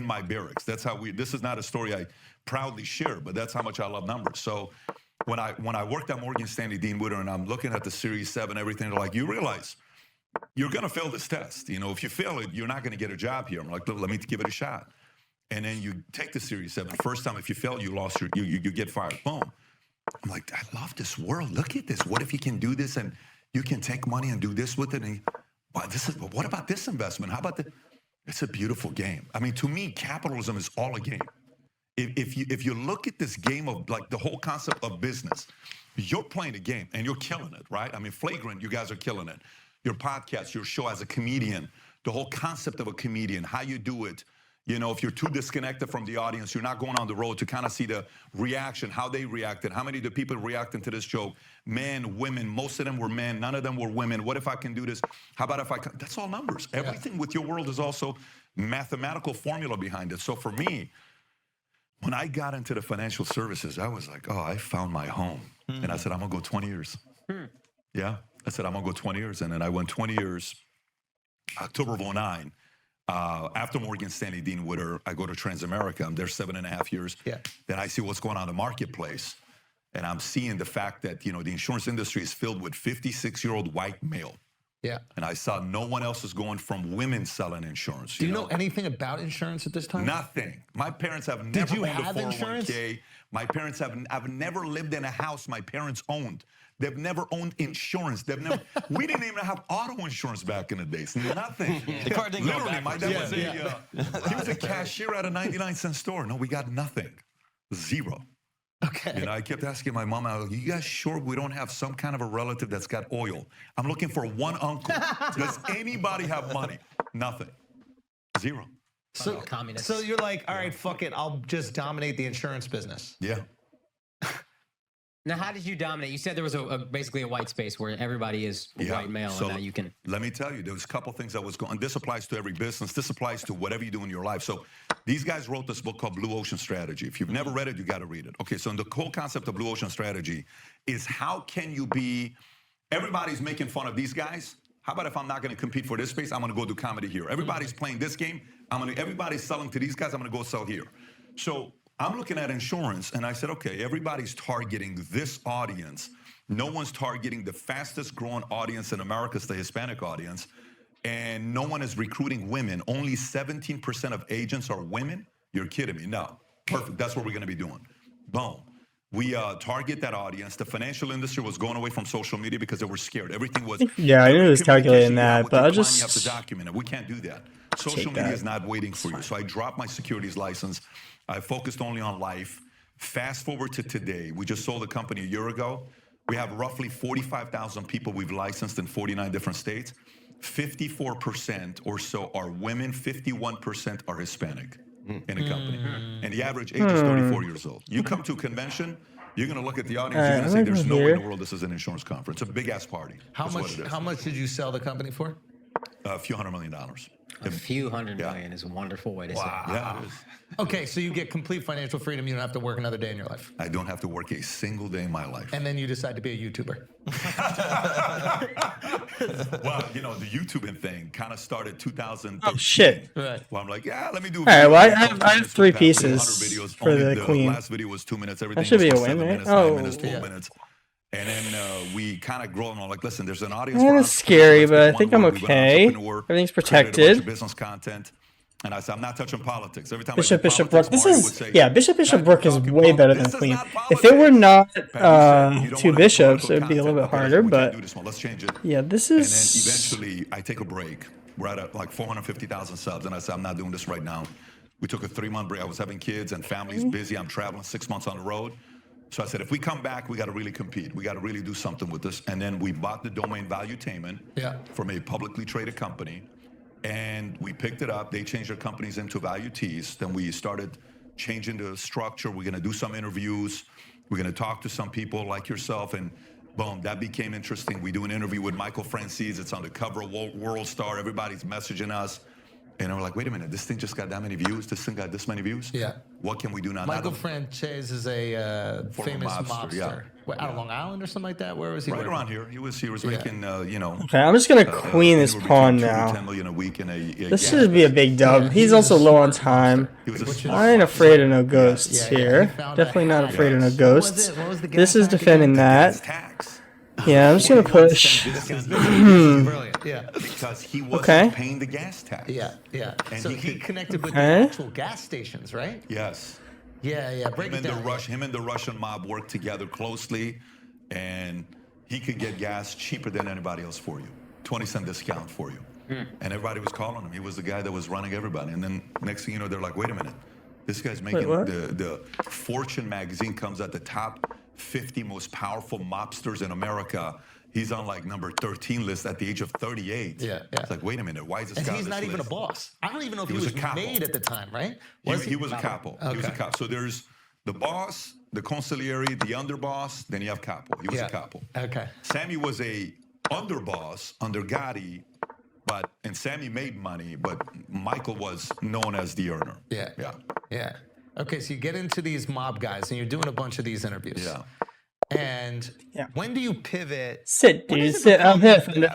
in my barracks. That's how this is not a story I proudly share, but that's how much I love numbers. So when I worked at Morgan Stanley, Dean Witter, and I'm looking at the Series 7, everything, they're like, you realize you're going to fail this test. You know, if you fail it, you're not going to get a job here. I'm like, let me give it a shot. And then you take the Series 7. First time, if you fail, you get fired. Boom. I'm like, I love this world. Look at this. What if you can do this and you can take money and do this with it? And what about this investment? How about it's a beautiful game. I mean, to me, capitalism is all a game. If you look at this game of like the whole concept of business, you're playing a game and you're killing it, right? I mean, Flagrant, you guys are killing it. Your podcast, your show as a comedian, the whole concept of a comedian, how you do it. You know, if you're too disconnected from the audience, you're not going on the road to kind of see the reaction, how they reacted, how many of the people reacting to this joke, men, women, most of them were men, none of them were women. What if I can do this? How about if I can? That's all numbers. Yeah. Everything with your world is also mathematical formula behind it. So for me, when I got into the financial services, I was like, oh, I found my home. And I said, I'm going to go 20 years. Yeah. I said, I'm going to go 20 years. And then I went 20 years, October of 2009. After Morgan Stanley, Dean Witter, I go to Transamerica. I'm there 7.5 years. Yeah. Then I see what's going on in the marketplace. And I'm seeing the fact that, you know, the insurance industry is filled with 56-year-old white male. Yeah. And I saw no one else is going from women selling insurance. Do you know anything about insurance at this time? Nothing. My parents have never owned a 401k. My parents have never lived in a house my parents owned. They've never owned insurance. We didn't even have auto insurance back in the days. Nothing. The car didn't go Literally, my dad he was a cashier at a 99-cent store. No, we got nothing. Zero. Okay. You know, I kept asking my mom, you guys sure we don't have some kind of a relative that's got oil? I'm looking for one uncle. Does anybody have money? Nothing. Zero. So you're like, all right, fuck it. I'll just dominate the insurance business. Yeah. Now, how did you dominate? You said there was basically a white space where everybody is white male, so and now you can. Let me tell you, there was a couple things that was going on. This applies to every business. This applies to whatever you do in your life. So these guys wrote this book called Blue Ocean Strategy. If you've never read it, you got to read it. Okay, so the whole concept of Blue Ocean Strategy is how can you be, everybody's making fun of these guys. How about if I'm not going to compete for this space, I'm going to go do comedy here. Everybody's playing this game. Everybody's selling to these guys, I'm going to go sell here. So I'm looking at insurance, and I said, okay, everybody's targeting this audience. No one's targeting the fastest growing audience in America, it's the Hispanic audience, and no one is recruiting women. Only 17% of agents are women? You're kidding me. No. Perfect. That's what we're going to be doing. Boom. We target that audience. The financial industry was going away from social media because they were scared. Everything was... Yeah, I knew it was calculating that, but I just... You have to document it. We can't do that. Social media is not waiting for you. So I dropped my securities license. I focused only on life. Fast forward to today. We just sold a company a year ago. We have roughly 45,000 people we've licensed in 49 different states. 54% or so are women. 51% are Hispanic in the company. And the average age is 34 years old. You come to a convention, you're going to look at the audience, you're going to say, there's no way in the world this is an insurance conference. It's a big-ass party. How much did you sell the company for? A few $100 million. A few $100 million is a wonderful way to say it. Yeah, it is. Okay, so you get complete financial freedom. You don't have to work another day in your life. I don't have to work a single day in my life. And then you decide to be a YouTuber. Well, you know, the YouTubing thing kind of started 2013. Oh, shit. Right. Well, I'm like, yeah, let me do. All right, well, I have 3 pieces for the queen. The last video was 2 minutes. Everything that should be a was win, 7 right? minutes, 9 minutes, 12 minutes. And then we kind of grow and I'm like, listen, there's an audience. It's scary, but I think I'm okay. Everything's protected. Business content. And I said, I'm not touching politics. Every time Bishop Brook. This is, Bishop Brook is way better than Queen. If it were not 2 bishops, it would be a little bit harder, but let's change it. Yeah, this is... And then eventually, I take a break. We're at like 450,000 subs, and I said, I'm not doing this right now. We took a 3-month break. I was having kids and family's busy. I'm traveling 6 months on the road. So I said, if we come back, we got to really compete. We got to really do something with this. And then we bought the domain Valuetainment from a publicly traded company. And we picked it up. They changed their companies into Valuetees. Then we started changing the structure. We're going to do some interviews. We're going to talk to some people like yourself. And boom, that became interesting. We do an interview with Michael Francis. It's on the cover of World Star. Everybody's messaging us. And we're like, wait a minute, this thing just got that many views. This thing got this many views. Yeah. What can we do now? Michael Franchise is a famous mobster. Yeah. What, out of Long Island or something like that? Where was he? Right around here. He was making, you know. Okay, I'm just gonna queen this pawn now. 10 million a week in a This should be a big dub. He's also low on time. I ain't afraid of no ghosts here. Definitely not afraid of no ghosts. This is defending that. Yeah, I'm just gonna push. Brilliant. Yeah. Because he wasn't paying the gas tax. Yeah. And so he connected with the actual gas stations, right? Yes. Yeah. Break it down. Him and the Russian mob worked together closely, and he could get gas cheaper than anybody else for you. 20-cent discount for you. And everybody was calling him. He was the guy that was running everybody. And then next thing you know, they're like, wait a minute. This guy's making the Fortune magazine comes at the top 50 most powerful mobsters in America. He's on like number 13 list at the age of 38. Yeah. It's like, wait a minute, why is this guy on he's this not even a list? boss. I don't even know if he was made at the time, right? He was a capo. Okay. He was a capo. So there's the boss, the consigliere, the underboss, then you have capo. He was a capo. Okay. Sammy was a underboss under Gotti, and Sammy made money, but Michael was known as the earner. Yeah. Okay, so you get into these mob guys and you're doing a bunch of these interviews. Yeah. And when do you pivot? Sit, dude. Sit. I'm here.